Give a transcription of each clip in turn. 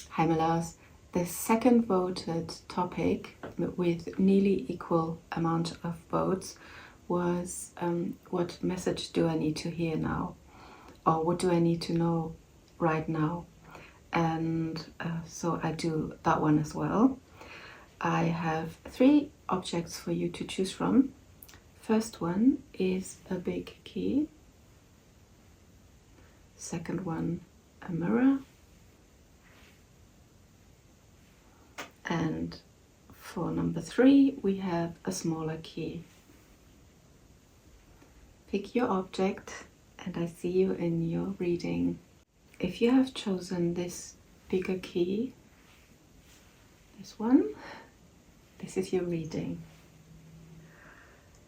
Hi, my loves. The second voted topic with nearly equal amount of votes was what message do I need to hear now? Or what do I need to know right now? And so I do that one as well. I have 3 objects for you to choose from. First one is a big key. Second one, a mirror. And for number 3, we have a smaller key. Pick your object and I see you in your reading. If you have chosen this bigger key, this one, this is your reading.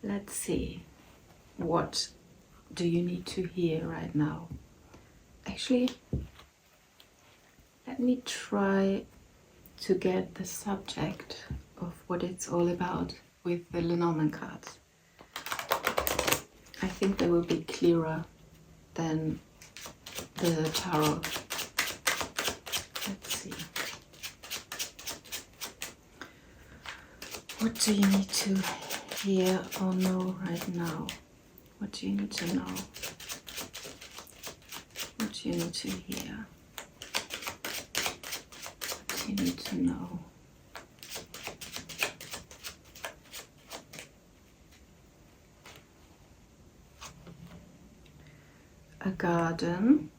Let's see, what do you need to hear right now? Actually, let me try to get the subject of what it's all about with the Lenormand cards. I think they will be clearer than the tarot. Let's see. What do you need to hear or know right now? What do you need to know? What do you need to hear? What do you need to know? A garden,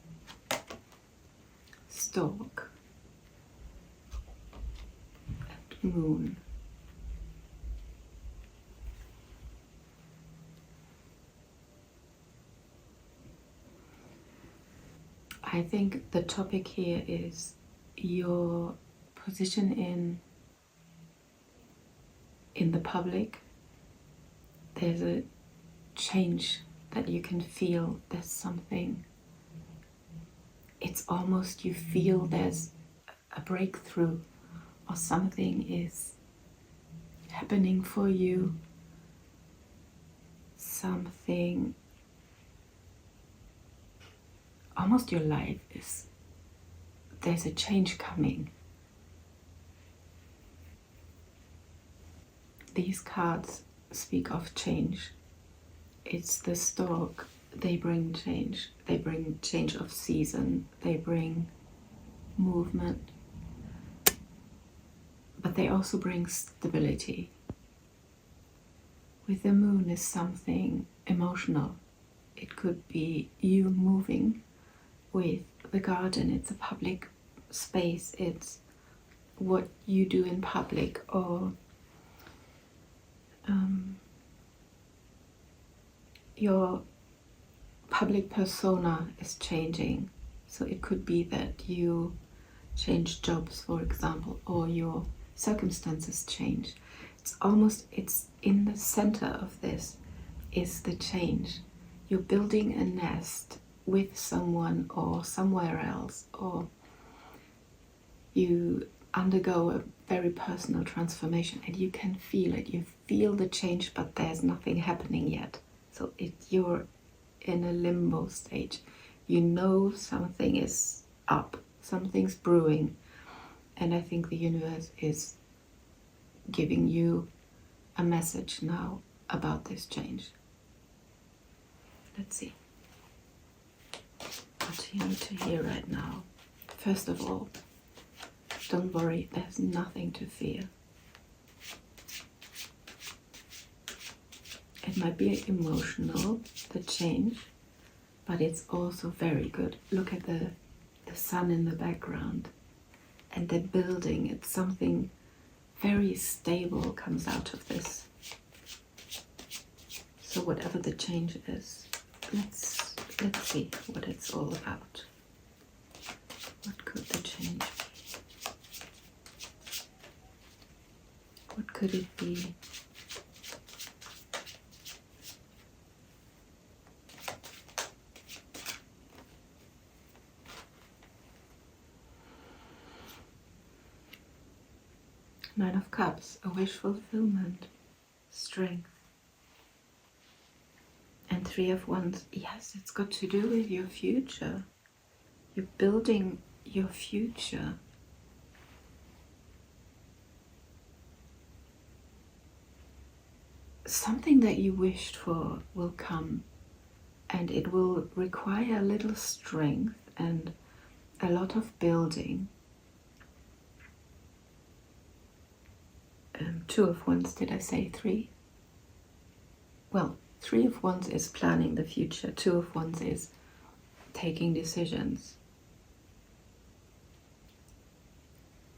stork, and moon. I think the topic here is your position in the public. There's a change that you can feel. There's something, it's almost you feel there's a breakthrough or something is happening for you. Something, almost your life is, there's a change coming. These cards speak of change. It's the stork, they bring change. They bring change of season, they bring movement, but they also bring stability. With the moon is something emotional. It could be you moving. With the garden, it's a public space. It's what you do in public, or your public persona is changing. So it could be that you change jobs, for example, or your circumstances change. It's almost, it's in the center of this is the change. You're building a nest with someone or somewhere else, or you undergo a very personal transformation and you can feel it. You feel the change, but there's nothing happening yet. So you're in a limbo stage. You know something is up, something's brewing, and I think the universe is giving you a message now about this change. Let's see. What do you need to hear right now? First of all, don't worry, there's nothing to fear. It might be emotional, the change, but it's also very good. Look at the sun in the background and the building. It's something very stable comes out of this. So whatever the change is, let's see what it's all about. What could the change be? What could it be? Nine of Cups, a wish fulfillment, strength. And Three of Wands, yes, it's got to do with your future. You're building your future. something that you wished for will come, and it will require a little strength and a lot of building. Two of Wands, did I say three? Well, Three of Wands is planning the future. Two of Wands is taking decisions,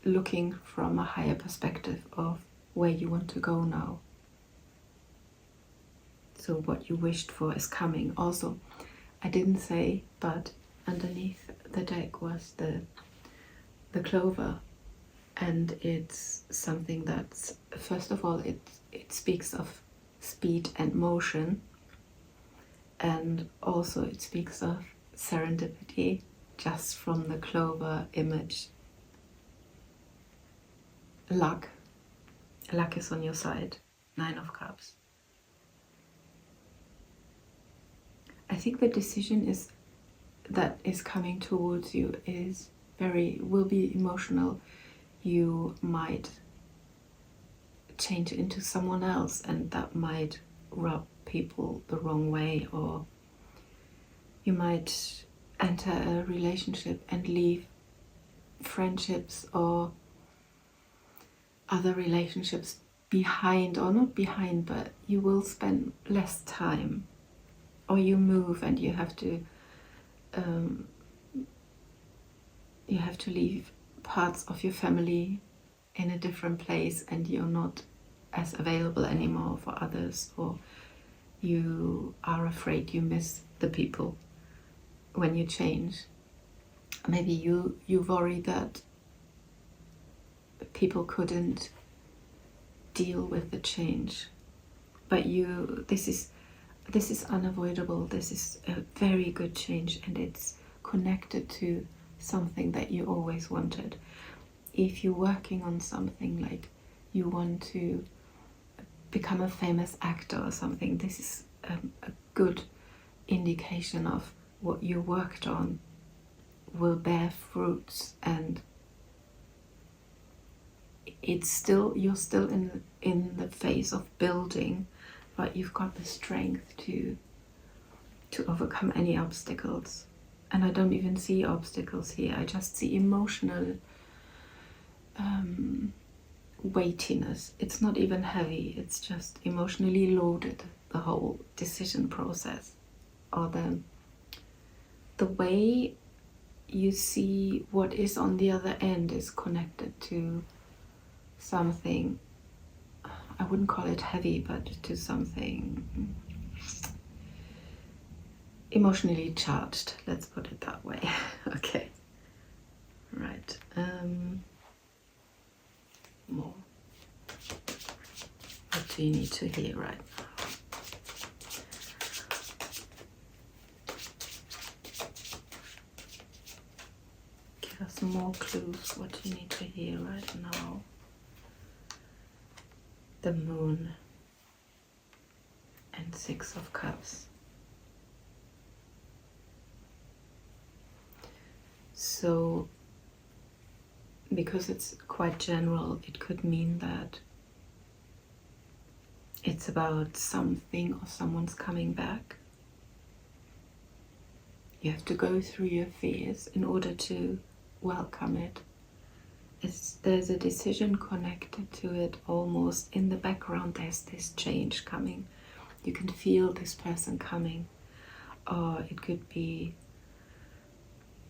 looking from a higher perspective of where you want to go now. So what you wished for is coming. Also, I didn't say, but underneath the deck was the clover, and it's something that's, first of all, it speaks of speed and motion, and also it speaks of serendipity just from the clover image. Luck is on your side. 9 of Cups. I think the decision that is coming towards you will be emotional. You might change into someone else, and that might rub people the wrong way, or you might enter a relationship and leave friendships or other relationships behind, or not behind, but you will spend less time, or you move and you have to leave parts of your family in a different place, and you're not as available anymore for others, or you are afraid you miss the people when you change. Maybe you worry that people couldn't deal with the change, but this is unavoidable. This is a very good change, and it's connected to something that you always wanted. If you're working on something, like you want to become a famous actor or something, this is a good indication of what you worked on will bear fruits, and you're still in the phase of building, but you've got the strength to overcome any obstacles. And I don't even see obstacles here. I just see emotional weightiness. It's not even heavy. It's just emotionally loaded, the whole decision process, or the way you see what is on the other end is connected to something. I wouldn't call it heavy, but to something emotionally charged, let's put it that way. Okay, right. More. What do you need to hear right now? Give us more clues. What do you need to hear right now? The Moon and 6 of Cups. So, because it's quite general, it could mean that it's about something or someone's coming back. You have to go through your fears in order to welcome it. There's a decision connected to it almost. In the background there's this change coming. You can feel this person coming. Or it could be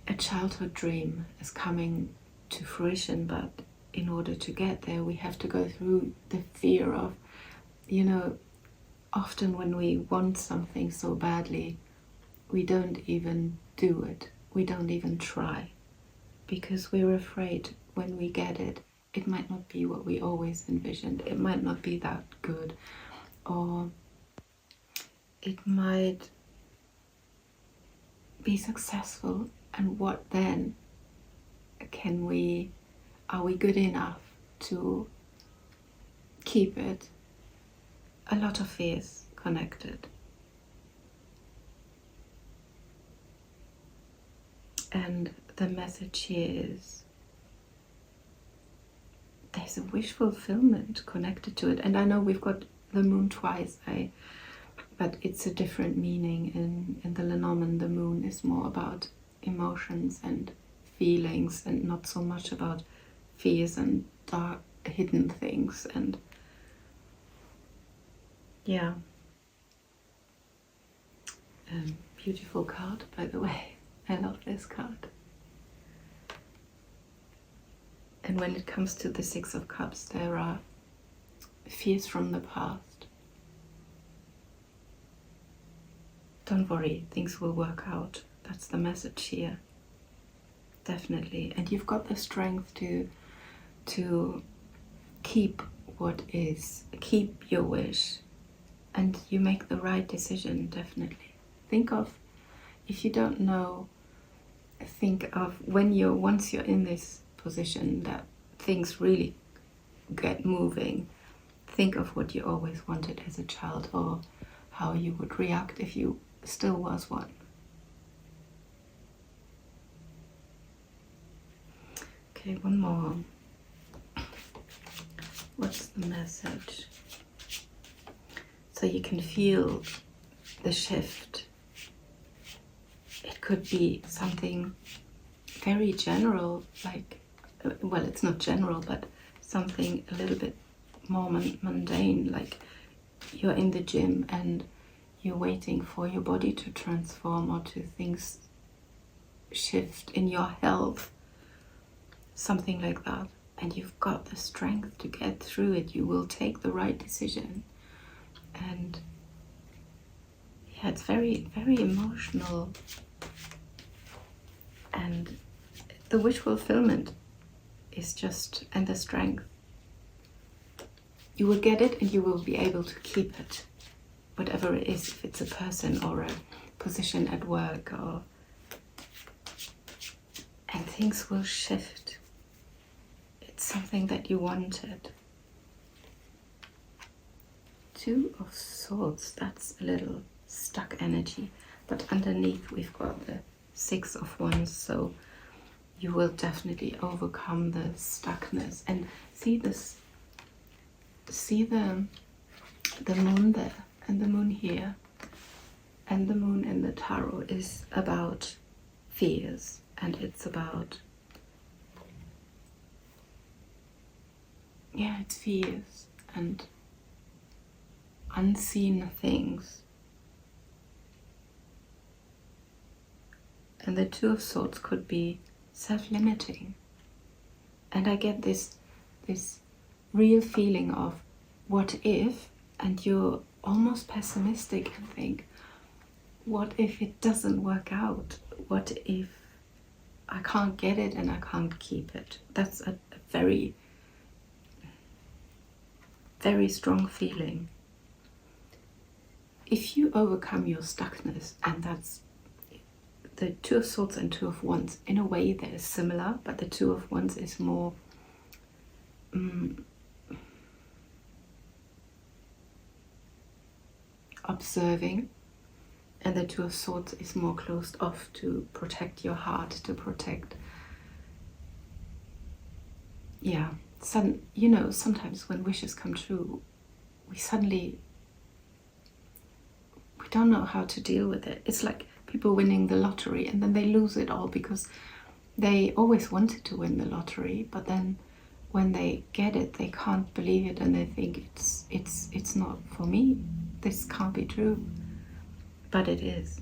a childhood dream is coming to fruition, but in order to get there we have to go through the fear of, often when we want something so badly, we don't even do it. We don't even try, because we're afraid when we get it, it might not be what we always envisioned. It might not be that good, or it might be successful. And what then? Are we good enough to keep it? A lot of fears connected. And the message here is there's a wish fulfillment connected to it. And I know we've got the moon twice, but it's a different meaning. In the Lenormand, the moon is more about emotions and feelings, and not so much about fears and dark hidden things. And yeah, beautiful card, by the way. I love this card. And when it comes to the Six of Cups, there are fears from the past. Don't worry, things will work out. That's the message here. Definitely. And you've got the strength to keep what is, keep your wish, and you make the right decision, definitely. Think of, if you don't know, think of once you're in this position that things really get moving, think of what you always wanted as a child, or how you would react if you still was one. Okay, one more. What's the message? So you can feel the shift. It could be something very general, like, well, it's not general, but something a little bit more mundane, like you're in the gym and you're waiting for your body to transform, or to things shift in your health, something like that. And you've got the strength to get through it. You will take the right decision. And yeah, it's very, very emotional. And the wish fulfillment is just, and the strength. You will get it, and you will be able to keep it. Whatever it is, if it's a person or a position at work, and things will shift. It's something that you wanted. Two of Swords, that's a little stuck energy. But underneath we've got the Six of Wands, so you will definitely overcome the stuckness. And see this, see the moon there, and the moon here, and the moon in the tarot is about fears, and it's about, yeah, it's fears and unseen things. And the Two of Swords could be self-limiting. And I get this real feeling of what if, and you're almost pessimistic and think, what if it doesn't work out? What if I can't get it and I can't keep it? That's a very, very strong feeling. If you overcome your stuckness, and that's the Two of Swords and Two of Wands, in a way they're similar, but the Two of Wands is more observing, and the Two of Swords is more closed off, to protect your heart, to protect, yeah, you know, sometimes when wishes come true, we don't know how to deal with it. It's like people winning the lottery and then they lose it all because they always wanted to win the lottery, but then when they get it, they can't believe it, and they think it's not for me. This can't be true, but it is.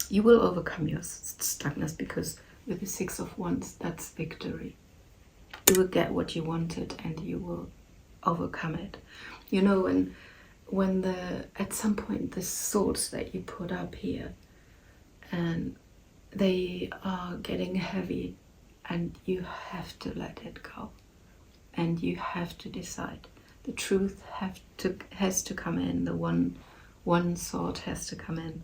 You will overcome your stuckness, because with the Six of Wands, that's victory. You will get what you wanted, and you will overcome it. You know, when at some point the swords that you put up here, and they are getting heavy, and you have to let it go, and you have to decide. The truth has to come in. The one sword has to come in.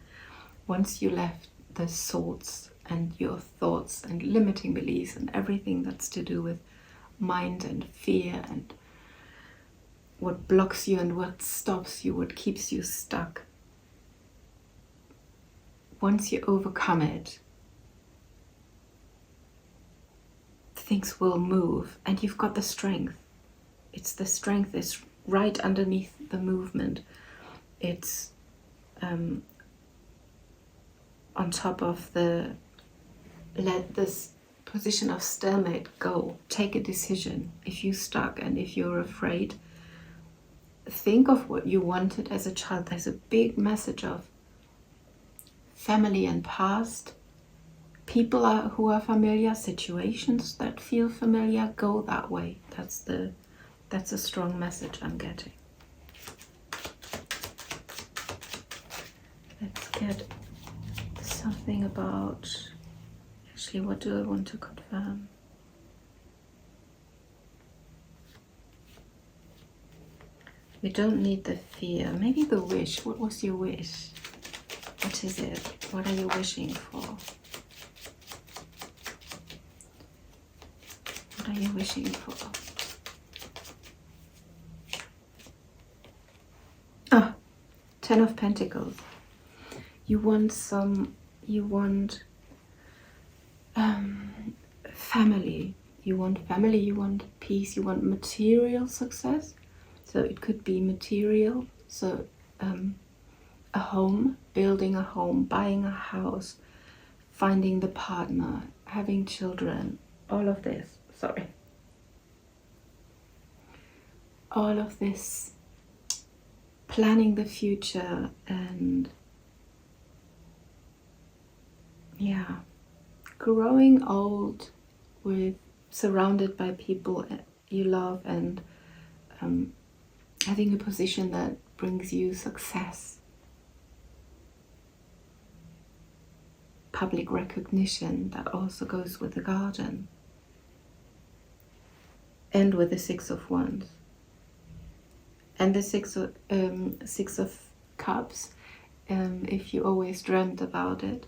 Once you left the swords and your thoughts and limiting beliefs and everything that's to do with mind and fear and what blocks you and what stops you, what keeps you stuck, once you overcome it, things will move, and you've got the strength. It's the strength right underneath the movement. It's on top of the let this position of stalemate go. Take a decision. If you're stuck and if you're afraid, think of what you wanted as a child. There's a big message of family and past. People who are familiar, situations that feel familiar, go that way. That's a strong message I'm getting. Let's get something about, actually, what do I want to confirm? We don't need the fear. Maybe the wish. What was your wish? What is it? What are you wishing for? What are you wishing for? Ah, 10 of Pentacles. You want family. You want family, you want peace, you want material success. So it could be material. So a home, building a home, buying a house, finding the partner, having children, all of this. Sorry. All of this, planning the future, and yeah, growing old with surrounded by people you love, and having a position that brings you success, public recognition. That also goes with the garden and with the 6 of Wands and the 6 of Cups, if you always dreamt about it.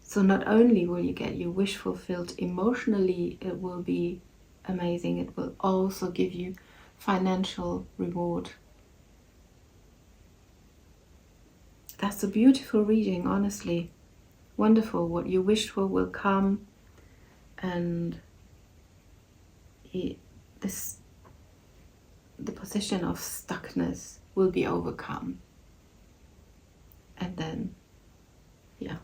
So not only will you get your wish fulfilled emotionally, it will be amazing, it will also give you financial reward. That's a beautiful reading, honestly. Wonderful. What you wished for will come, and the position of stuckness will be overcome. And then, yeah.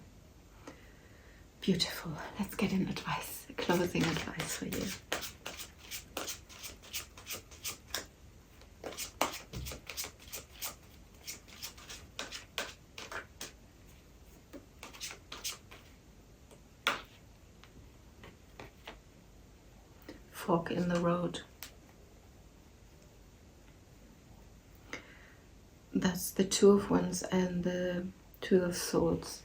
Beautiful. Let's get an advice, a closing advice for you. Fork in the road. That's the 2 of Wands and the 2 of Swords.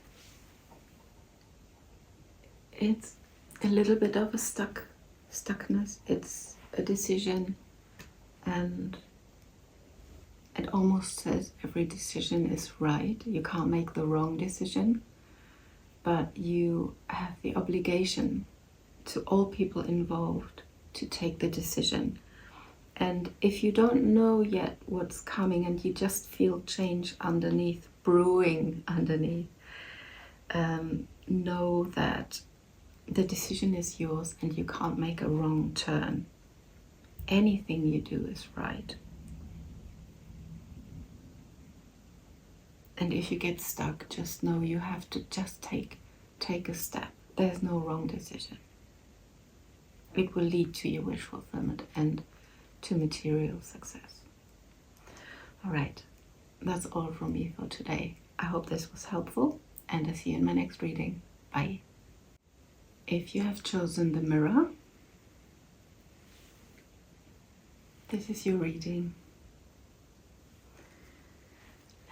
It's a little bit of a stuckness. It's a decision, and it almost says every decision is right. You can't make the wrong decision, but you have the obligation to all people involved to take the decision. And if you don't know yet what's coming and you just feel change underneath, brewing underneath, know that the decision is yours and you can't make a wrong turn. Anything you do is right. And if you get stuck, just know you have to just take a step. There's no wrong decision. It will lead to your wish fulfillment and to material success. All right, that's all from me for today. I hope this was helpful, and I'll see you in my next reading. Bye. If you have chosen the mirror, this is your reading.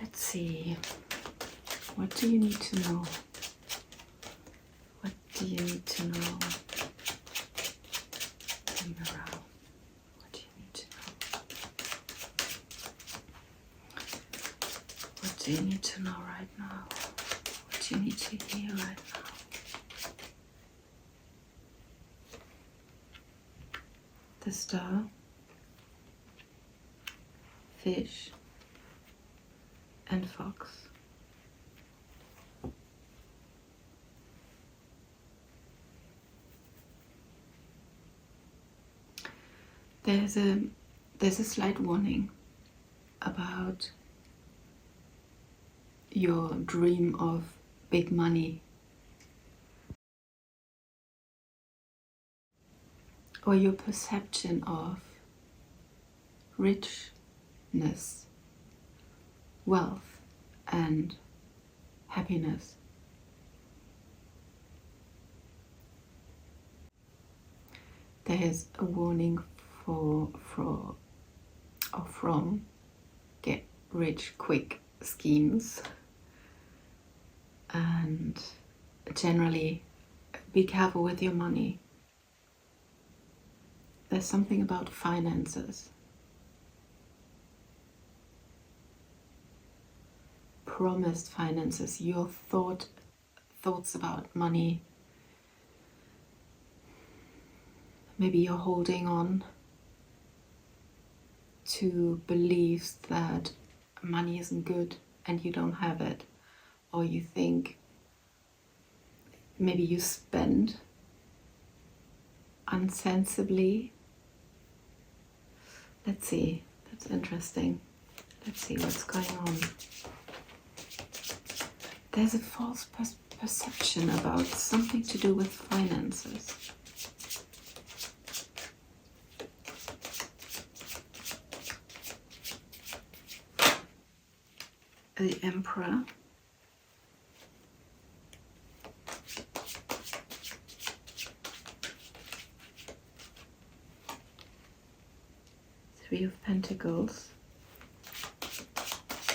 Let's see. What do you need to know? What do you need to know? The mirror. What do you need to know? What do you need to know right now? What do you need to hear right now? The Star, Fish, and Fox. there's a slight warning about your dream of big money, or your perception of richness, wealth, and happiness. There's a warning from get rich quick schemes, and generally be careful with your money. There's something about finances, promised finances, your thoughts about money. Maybe you're holding on to beliefs that money isn't good and you don't have it, or you think maybe you spend unsensibly. Let's see, that's interesting. Let's see what's going on. There's a false perception about something to do with finances. The Emperor. Three of Pentacles.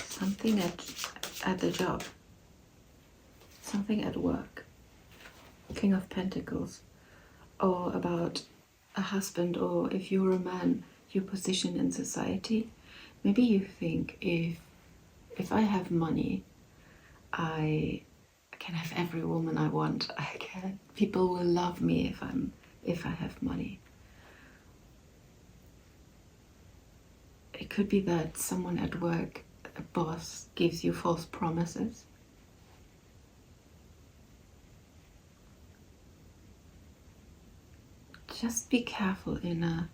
Something at the job. Something at work. King of Pentacles. Or about a husband, or if you're a man, your position in society. Maybe you think if I have money, I can have every woman I want. People will love me if I have money. It could be that someone at work, a boss, gives you false promises. Just be careful in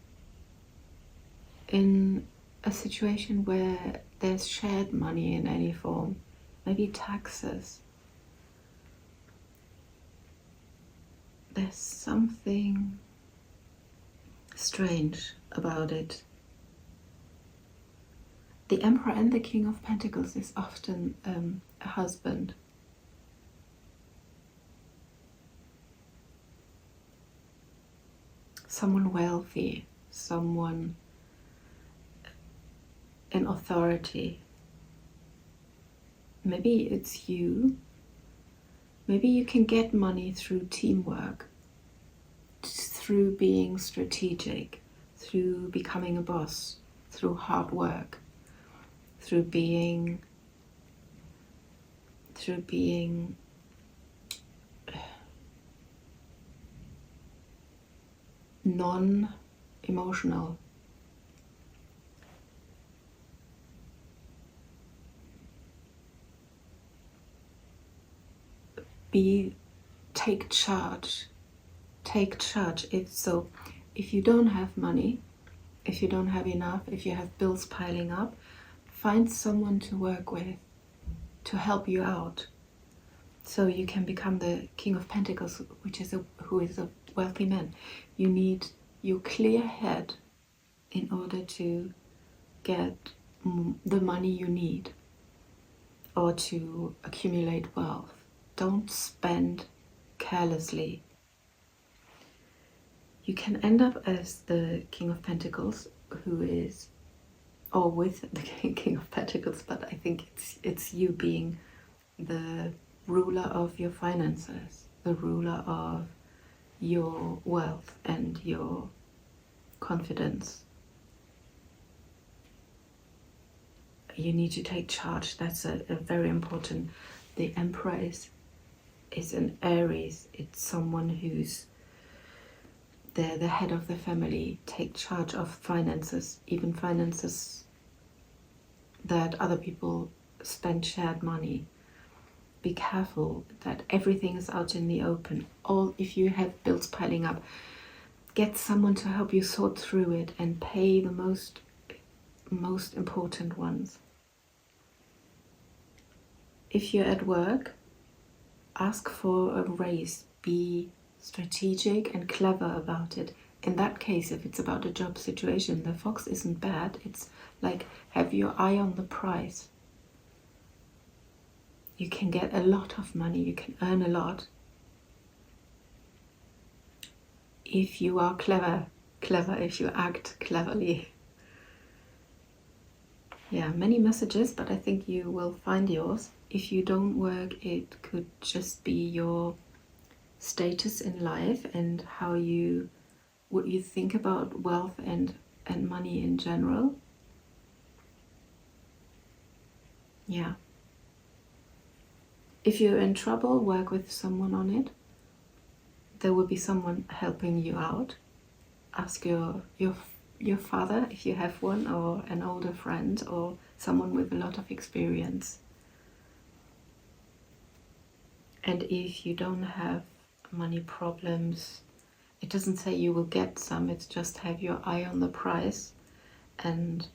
a situation where there's shared money in any form, maybe taxes. There's something strange about it. The Emperor and the King of Pentacles is often a husband. Someone wealthy, someone in authority. Maybe it's you. Maybe you can get money through teamwork, through being strategic, through becoming a boss, through hard work, through being non-emotional. Take charge. If you don't have money, if you don't have enough, if you have bills piling up, find someone to work with to help you out, so you can become the King of Pentacles, who is a wealthy man. You need your clear head in order to get the money you need, or to accumulate wealth. Don't spend carelessly. You can end up as the King of Pentacles, or with the King of Pentacles, but I think it's you being the ruler of your finances, the ruler of your wealth and your confidence. You need to take charge. That's a very important. The Emperor is an Aries. It's someone who's the head of the family. Take charge of finances, even finances that other people spend shared money. Be careful that everything is out in the open. If you have bills piling up, get someone to help you sort through it and pay the most most important ones. If you're at work, ask for a raise. Be strategic and clever about it. In that case, if it's about a job situation, the fox isn't bad. It's like, have your eye on the prize. You can get a lot of money, you can earn a lot. If you are clever, if you act cleverly. Yeah, many messages, but I think you will find yours. If you don't work, it could just be your status in life and what you think about wealth and money in general. Yeah. If you're in trouble, work with someone on it. There will be someone helping you out. Ask your father, if you have one, or an older friend, or someone with a lot of experience. And if you don't have money problems, it doesn't say you will get some, it's just have your eye on the prize. And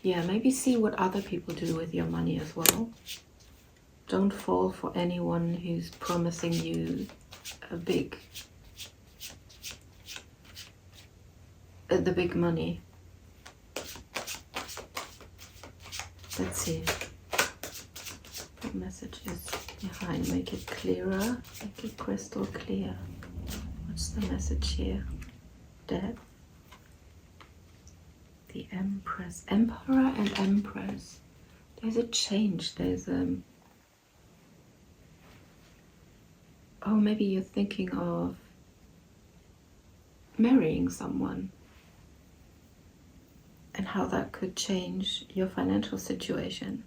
yeah, maybe see what other people do with your money as well. Don't fall for anyone who's promising you the big money. Let's see what message is behind. Make it clearer, make it crystal clear. What's the message here? Death. The Empress, Emperor and Empress. There's a change. There's oh, maybe you're thinking of marrying someone and how that could change your financial situation.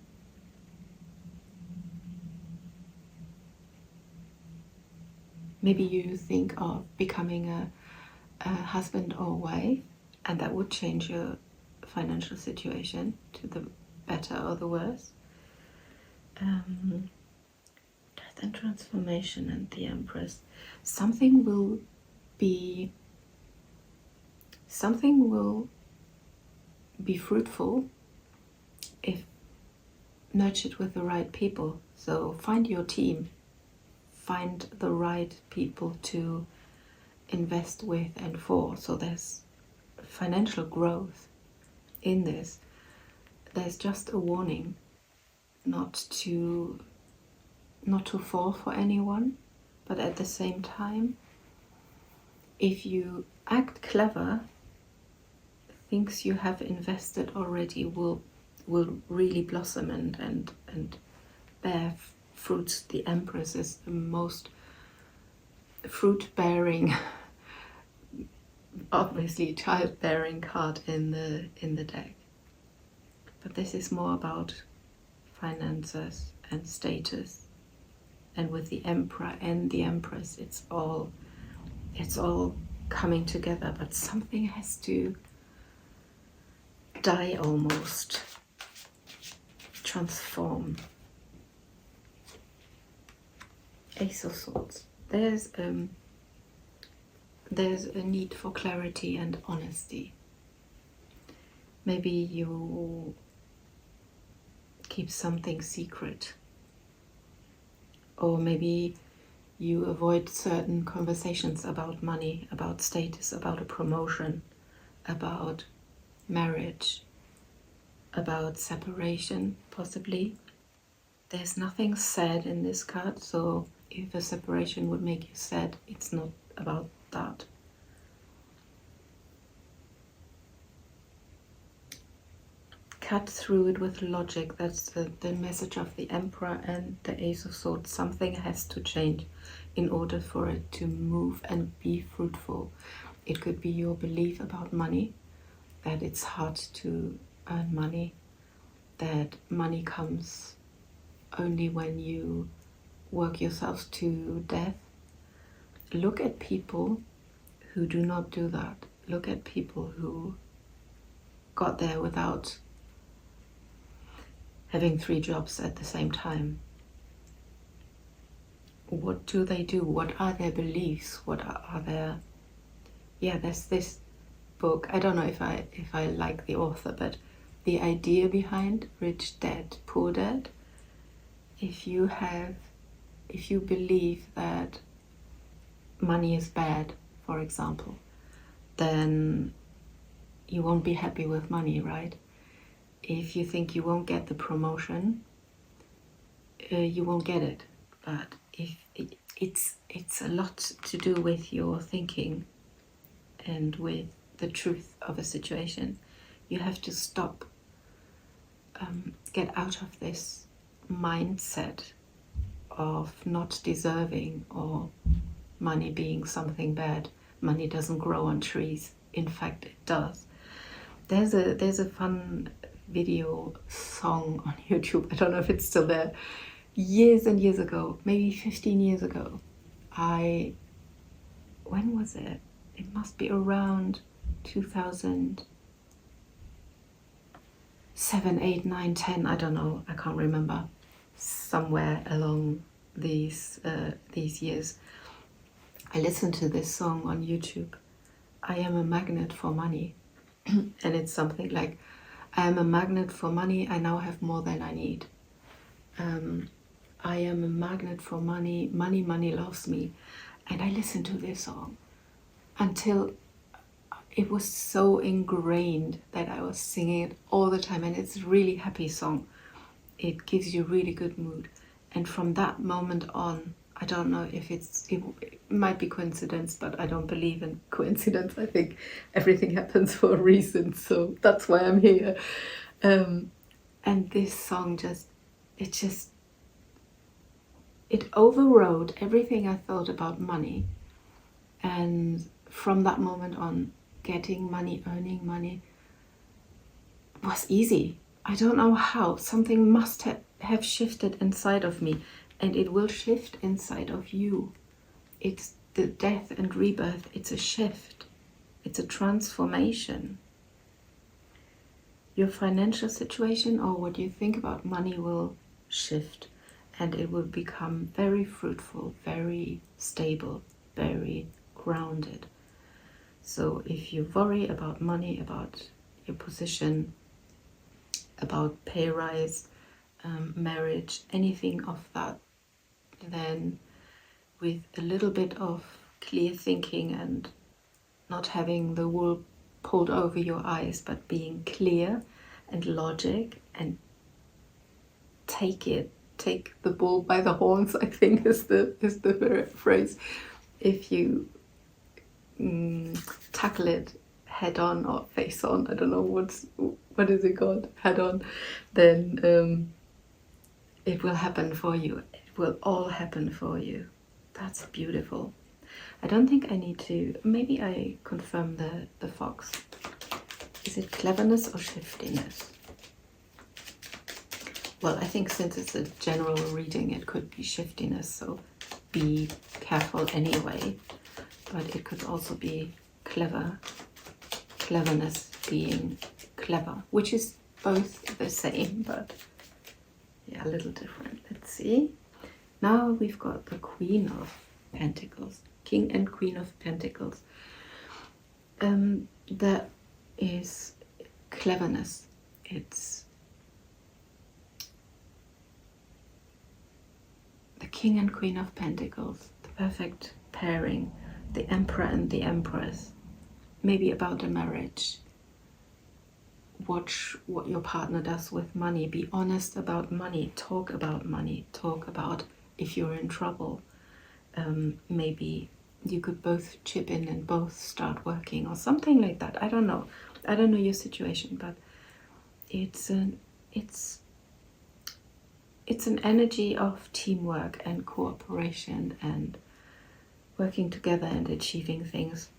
Maybe you think of becoming a husband or wife, and that would change your financial situation to the better or the worse. Death and transformation and the Empress. Something will be fruitful if nurtured with the right people. So find your team, find the right people to invest with and for. So there's financial growth in this. There's just a warning not to fall for anyone, but at the same time, if you act clever, things you have invested already will really blossom and bear fruits. The Empress is the most fruit-bearing, obviously child-bearing card in the deck. But this is more about finances and status. And with the Emperor and the Empress, it's all coming together, but something has to die almost, transform. Ace of Swords. There's a need for clarity and honesty. Maybe you keep something secret, or maybe you avoid certain conversations about money, about status, about a promotion, about marriage, about separation, possibly. There's nothing sad in this card, so if a separation would make you sad, it's not about that. Cut through it with logic. That's the message of the Emperor and the Ace of Swords. Something has to change in order for it to move and be fruitful. It could be your belief about money, that it's hard to earn money, that money comes only when you work yourselves to death. Look at people who do not do that. Look at people who got there without having 3 jobs at the same time. What do they do? What are their beliefs? What are their yeah, there's this book. I don't know if I like the author, but the idea behind Rich Dad, Poor Dad, if you believe that money is bad, for example, then you won't be happy with money, right? If you think you won't get the promotion, you won't get it. But it's a lot to do with your thinking and with the truth of a situation. You have to stop, get out of this mindset of not deserving or money being something bad. Money doesn't grow on trees. In fact, it does. There's a fun video song on YouTube. I don't know if it's still there. Years and years ago, maybe 15 years ago, when was it? It must be around 2007, 8, 9, 10. I don't know. I can't remember. Somewhere along these years, I listened to this song on YouTube. I am a magnet for money. And it's something like, I am a magnet for money. I now have more than I need. I am a magnet for money. Money loves me. And I listened to this song until it was so ingrained that I was singing it all the time. And it's a really happy song. It gives you really good mood. And from that moment on, I don't know if it might be coincidence, but I don't believe in coincidence. I think everything happens for a reason, so that's why I'm here. And this song it overrode everything I thought about money. And from that moment on, getting money, earning money was easy. I don't know how. Something must have shifted inside of me. And it will shift inside of you. It's the death and rebirth. It's a shift. It's a transformation. Your financial situation or what you think about money will shift. And it will become very fruitful, very stable, very grounded. So if you worry about money, about your position, about pay rise, marriage, anything of that, then with a little bit of clear thinking and not having the wool pulled over your eyes, but being clear and logic and take the bull by the horns, I think is the phrase. If you tackle it head on or face on, I don't know what is it called, head on, then it will happen for you. It will all happen for you. That's beautiful. I don't think I need to, maybe I confirm the fox. Is it cleverness or shiftiness? Well, I think since it's a general reading, it could be shiftiness, so be careful anyway. But it could also be cleverness being clever, which is both the same, but yeah, a little different. Let's see. Now we've got the Queen of Pentacles, King and Queen of Pentacles. That is cleverness. It's the King and Queen of Pentacles, the perfect pairing, the Emperor and the Empress. Maybe about a marriage. Watch what your partner does with money. Be honest about money. Talk about money. Talk about if you're in trouble. Maybe you could both chip in and both start working or something like that. I don't know. I don't know your situation, but it's an energy of teamwork and cooperation and working together and achieving things.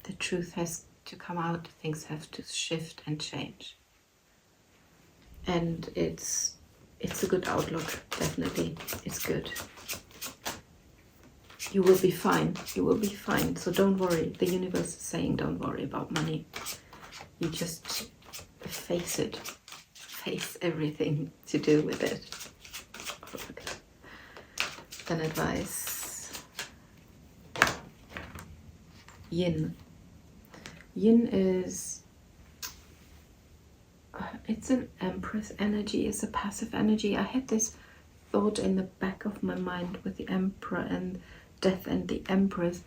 The truth has to come out, things have to shift and change. And it's a good outlook, definitely. It's good. You will be fine. You will be fine. So don't worry. The universe is saying don't worry about money. You just face it. Face everything to do with it. Okay. Then advice. Yin. Yin is, it's an Empress energy, it's a passive energy. I had this thought in the back of my mind with the Emperor and Death and the Empress.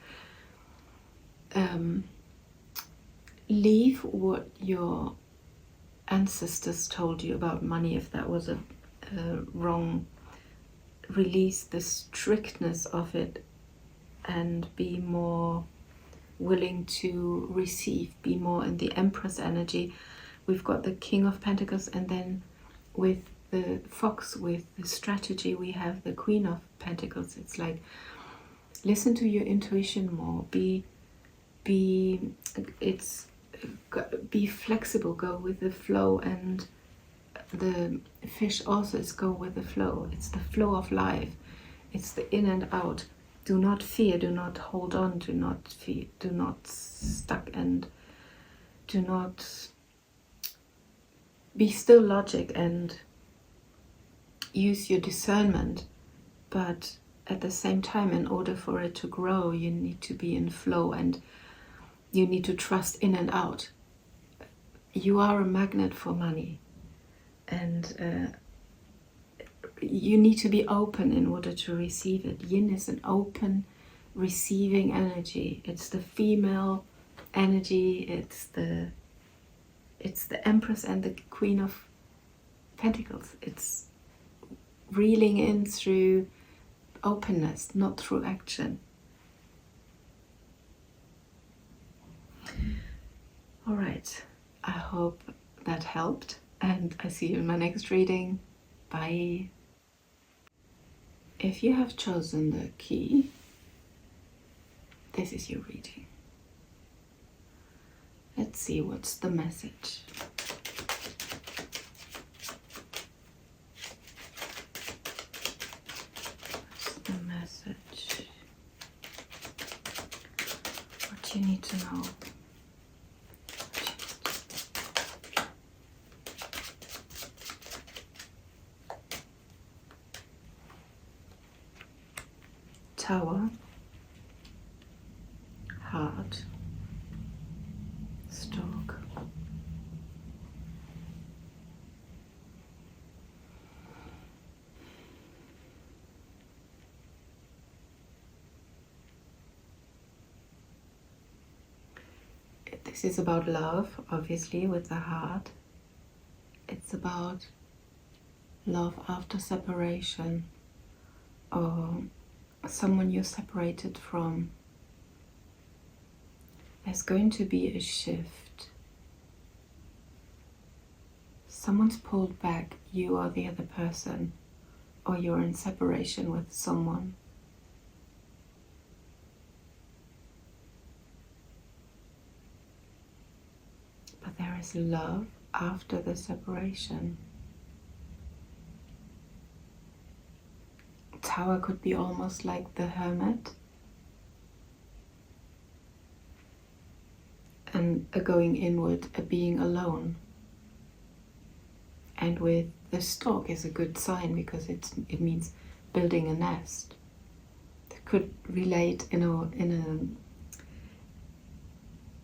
Leave what your ancestors told you about money, if that was a wrong. Release the strictness of it and be more willing to receive, be more in the Empress energy. We've got the King of Pentacles, and then with the Fox, with the strategy, we have the Queen of Pentacles. It's like, listen to your intuition more, be flexible, go with the flow. And the fish also is go with the flow. It's the flow of life, it's the in and out. Do not fear, do not hold on, do not fear, do not stuck, and do not be still. Logic and use your discernment, but at the same time, in order for it to grow, you need to be in flow, and you need to trust in and out. You are a magnet for money, and you need to be open in order to receive it. Yin is an open, receiving energy. It's the female energy. It's the Empress and the Queen of Pentacles. It's reeling in through openness, not through action. All right, I hope that helped, and I see you in my next reading. Bye. If you have chosen the key, this is your reading. Let's see what's the message. What's the message? What you need to know. Tower, heart, stork. This is about love, obviously, with the heart. It's about love after separation, or someone you're separated from. There's going to be a shift. Someone's pulled back, you or the other person, or you're in separation with someone. But there is love after the separation. Tower could be almost like the Hermit, and a going inward, a being alone. And with the stork is a good sign, because it means building a nest. It could relate in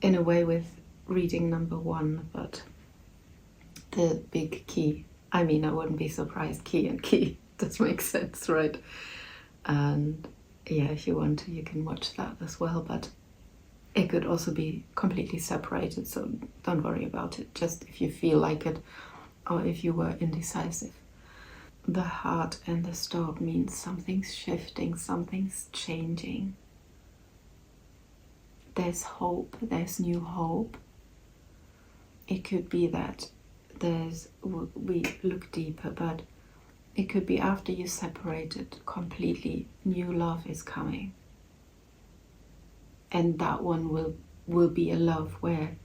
a way with reading number 1, but the big key. I mean, I wouldn't be surprised. Key and key does make sense, right? And yeah, if you want to, you can watch that as well, but it could also be completely separated, so don't worry about it, just if you feel like it, or if you were indecisive. The heart and the stork means something's shifting, something's changing. There's hope, there's new hope. It could be that we look deeper, but it could be after you separated completely, new love is coming. And that one will be a love where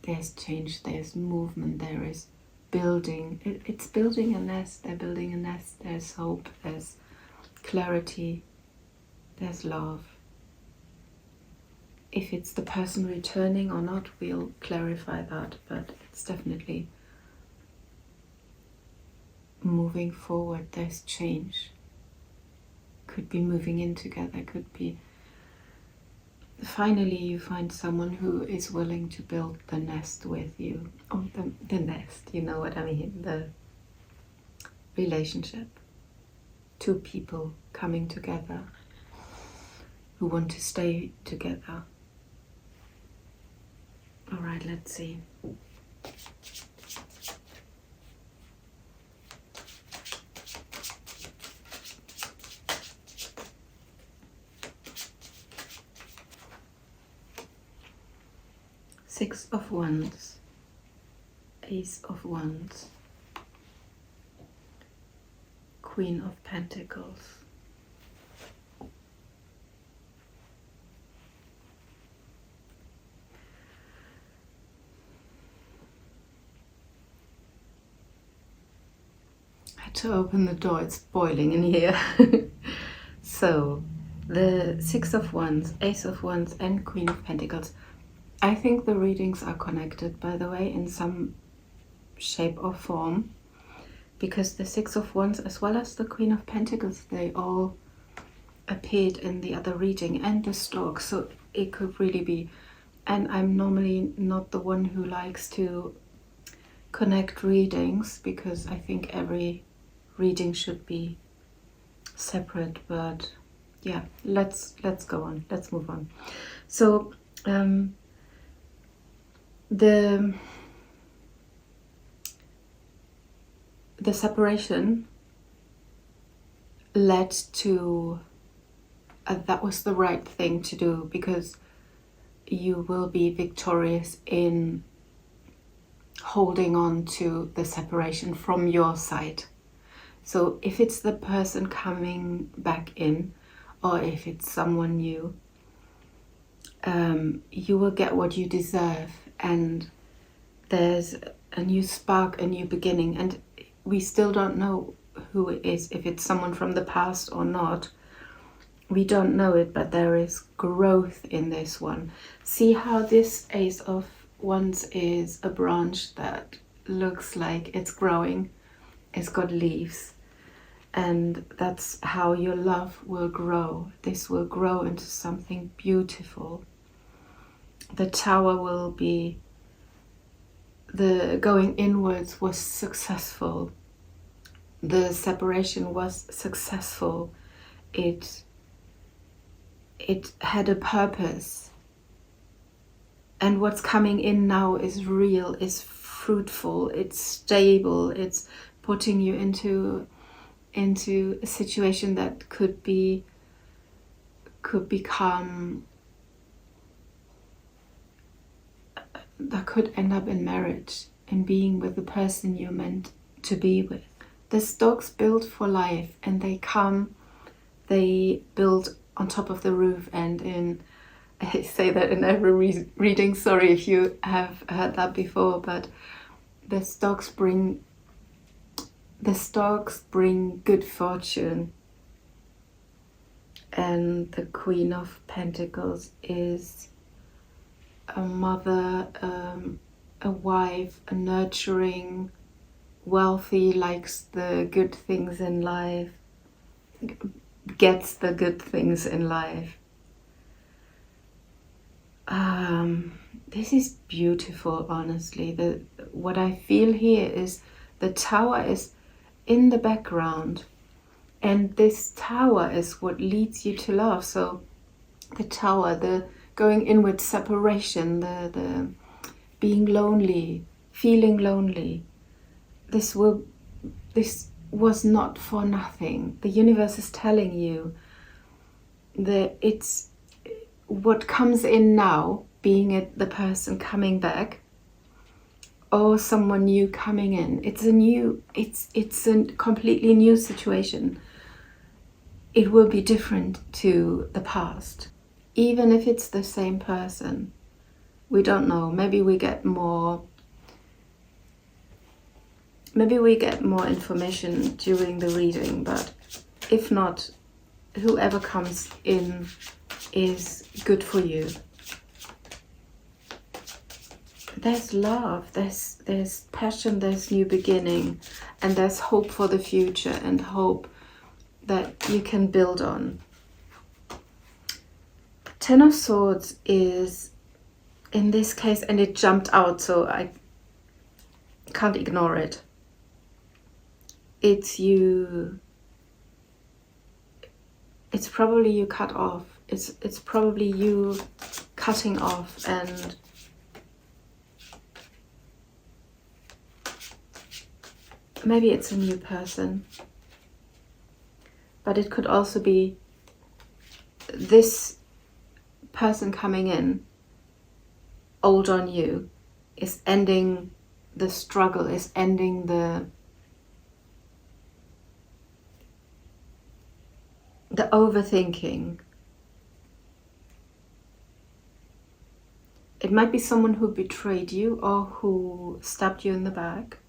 there's change, there's movement, there is building. It's building a nest, they're building a nest, there's hope, there's clarity, there's love. If it's the person returning or not, we'll clarify that, but it's definitely moving forward, there's change. Could be moving in together, could be finally you find someone who is willing to build the nest with you. Or the nest, you know what I mean, the relationship. Two people coming together who want to stay together. All right, let's see. Six of Wands, Ace of Wands, Queen of Pentacles. I had to open the door, it's boiling in here. So, the Six of Wands, Ace of Wands and Queen of Pentacles. I think the readings are connected, by the way, in some shape or form, because the Six of Wands as well as the Queen of Pentacles, they all appeared in the other reading, and the Stork, so it could really be. And I'm normally not the one who likes to connect readings, because I think every reading should be separate, but yeah, let's go on, let's move on. So the separation led to that was the right thing to do, because you will be victorious in holding on to the separation from your side. So if it's the person coming back in, or if it's someone new, you will get what you deserve, and there's a new spark, a new beginning. And we still don't know who it is, if it's someone from the past or not. We don't know it, but there is growth in this one. See how this Ace of Wands is a branch that looks like it's growing. It's got leaves. And that's how your love will grow. This will grow into something beautiful. The Tower will be, the going inwards was successful. The separation was successful. It had a purpose. And what's coming in now is real, is fruitful, it's stable, it's putting you into a situation that could become, that could end up in marriage and being with the person you're meant to be with. The Storks build for life, and they build on top of the roof, and I say that in every reading, sorry if you have heard that before, but the Storks bring good fortune. And the Queen of Pentacles is a mother, a wife, a nurturing, wealthy, likes the good things in life, gets the good things in life. This is beautiful, honestly. What I feel here is the Tower is in the background, and this Tower is what leads you to love. So the Tower, the going inward separation, the being lonely, feeling lonely, this was not for nothing. The universe is telling you that it's what comes in now, being it the person coming back or someone new coming in. It's a completely new situation. It will be different to the past. Even if it's the same person, we don't know. Maybe we get more information during the reading, but if not, whoever comes in is good for you. There's love, there's passion, there's new beginning, and there's hope for the future, and hope that you can build on. Ten of Swords is, in this case, and it jumped out, so I can't ignore it. It's you. It's probably you cut off. It's probably you cutting off, and maybe it's a new person. But it could also be this person coming in, old on you, is ending the struggle, is ending the overthinking. It might be someone who betrayed you or who stabbed you in the back.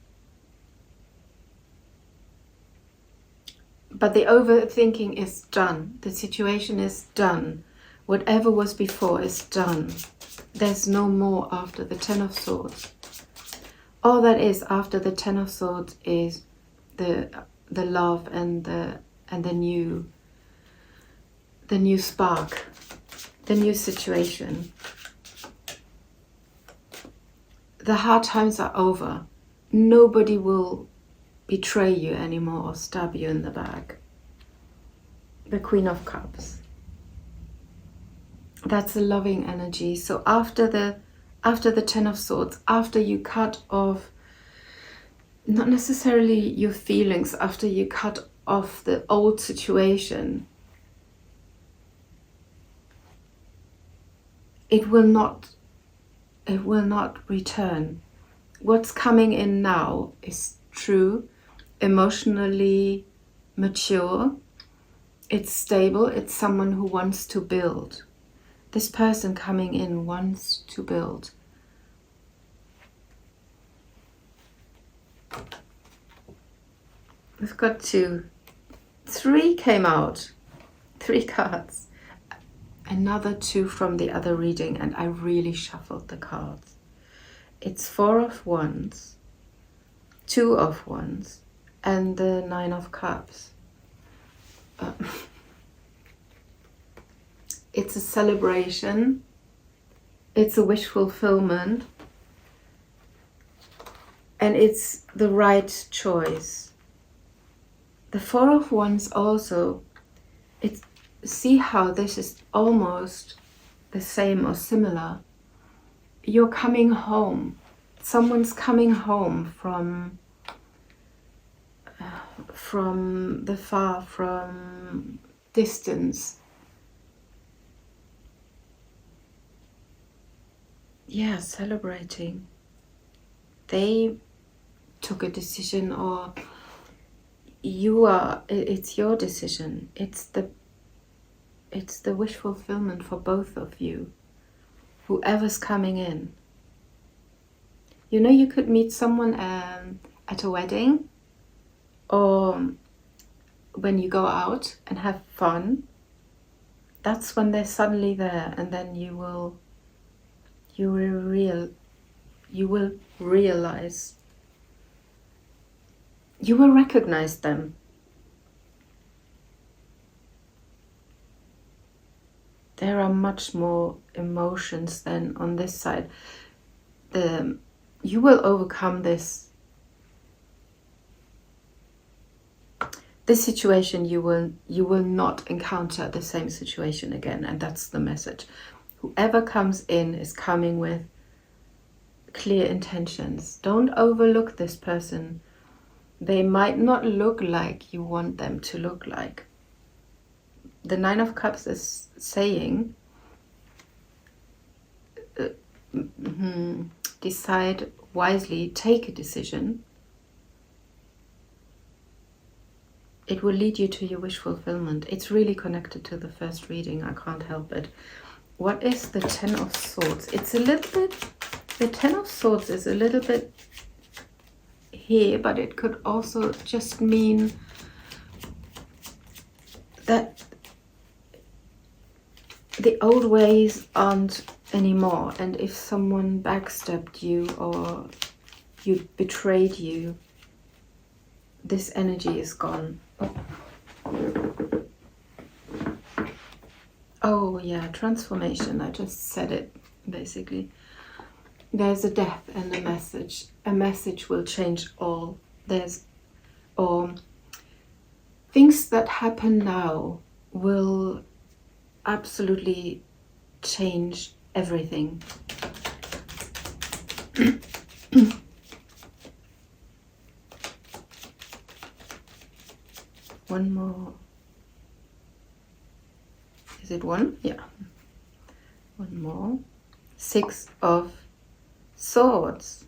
But the overthinking is done. The situation is done. Whatever was before is done. There's no more after the Ten of Swords. All that is after the Ten of Swords is the love and the new spark, the new situation. The hard times are over. Nobody will betray you anymore or stab you in the back. The Queen of Cups. That's a loving energy. So after the Ten of Swords, after you cut off, not necessarily your feelings, after you cut off the old situation, it will not return. What's coming in now is true, emotionally mature, it's stable, it's someone who wants to build. This person coming in wants to build. We've got 2. 3 came out. 3 cards. Another 2 from the other reading, and I really shuffled the cards. It's 4 of Wands, 2 of Wands, and the 9 of Cups. It's a celebration. It's a wish fulfillment. And it's the right choice. The 4 of Wands also, see how this is almost the same or similar. You're coming home. Someone's coming home from the far, from distance. Yeah, celebrating. They took a decision, or it's your decision. It's the wish fulfillment for both of you. Whoever's coming in. You know, you could meet someone at a wedding, or when you go out and have fun. That's when they're suddenly there, and then you will realize, you will recognize them. There are much more emotions than on this side. You will overcome this situation. You will not encounter the same situation again, and that's the message. Whoever comes in is coming with clear intentions. Don't overlook this person. They might not look like you want them to look like. The 9 of Cups is saying, decide wisely, take a decision. It will lead you to your wish fulfillment. It's really connected to the first reading, I can't help it. What is the 10 of Swords? It's a little bit, the 10 of Swords is a little bit here, but it could also just mean that the old ways aren't anymore, and if someone backstabbed you or you betrayed you, this energy is gone. Oh yeah, transformation. I just said it, basically. There's a death and a message. A message will change all. Things that happen now will absolutely change everything. One more. Is it one? Yeah. One more. 6 of Swords.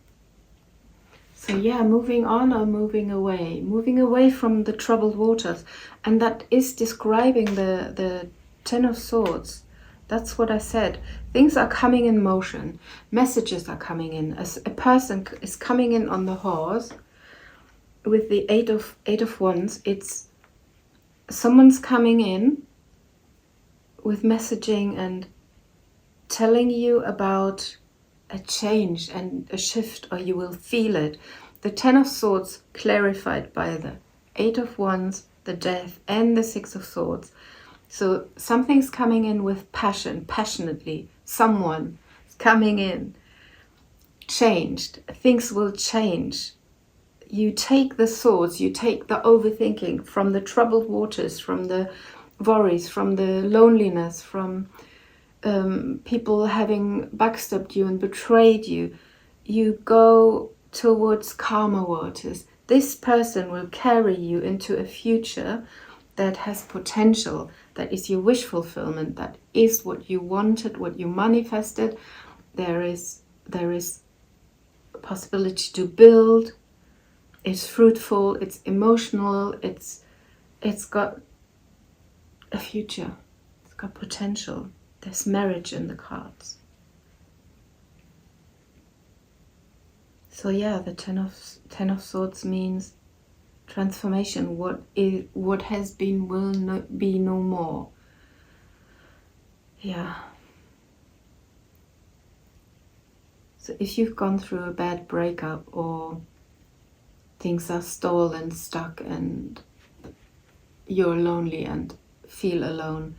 So yeah, moving on or moving away from the troubled waters. And that is describing the 10 of Swords. That's what I said. Things are coming in motion. Messages are coming in. As a person is coming in on the horse with the eight of Wands, it's someone's coming in with messaging and telling you about a change and a shift, or you will feel it. The 10 of Swords clarified by the 8 of Wands, the death, and the 6 of Swords. So something's coming in with passion, passionately. Someone is coming in. Changed. Things will change. You take the swords, you take the overthinking from the troubled waters, from the worries, from the loneliness, from people having backstabbed you and betrayed you. You go towards calmer waters. This person will carry you into a future that has potential, that is your wish fulfillment, that is what you wanted, what you manifested. There is a possibility to build. It's fruitful, it's emotional, it's got a future, it's got potential. There's marriage in the cards. So yeah, the 10 of Swords means transformation. What has been will not be no more. Yeah. So if you've gone through a bad breakup, or things are stalled and stuck and you're lonely and feel alone,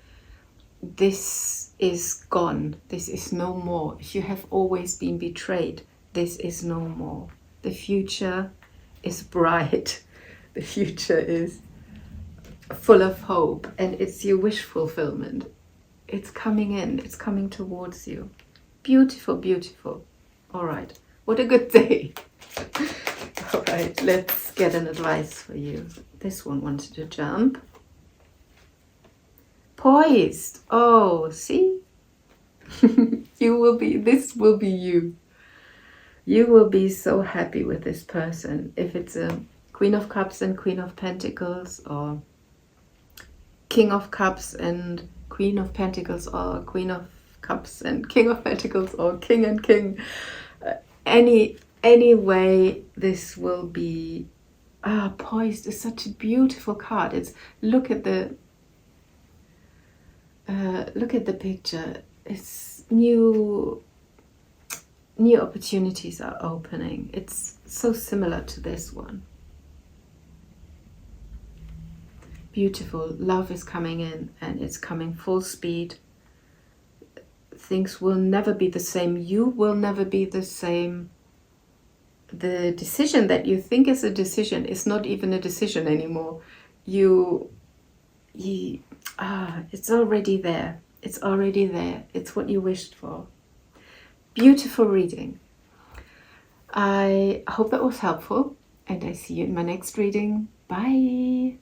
this is gone. This is no more. If you have always been betrayed, this is no more. The future is bright. The future is full of hope, and it's your wish fulfillment. It's coming in. It's coming towards you. Beautiful, beautiful. All right. What a good day. All right. Let's get an advice for you. This one wanted to jump. Poised. Oh, see? This will be you. You will be so happy with this person. If it's a Queen of Cups and Queen of Pentacles, or King of Cups and Queen of Pentacles, or Queen of Cups and King of Pentacles, or King and King. Any way, this will be... Poised is such a beautiful card. Look at the picture. It's new opportunities are opening. It's so similar to this one. Beautiful. Love is coming in, and it's coming full speed. Things will never be the same. You will never be the same. The decision that you think is a decision is not even a decision anymore. It's already there. It's already there. It's what you wished for. Beautiful reading. I hope that was helpful, and I see you in my next reading. Bye.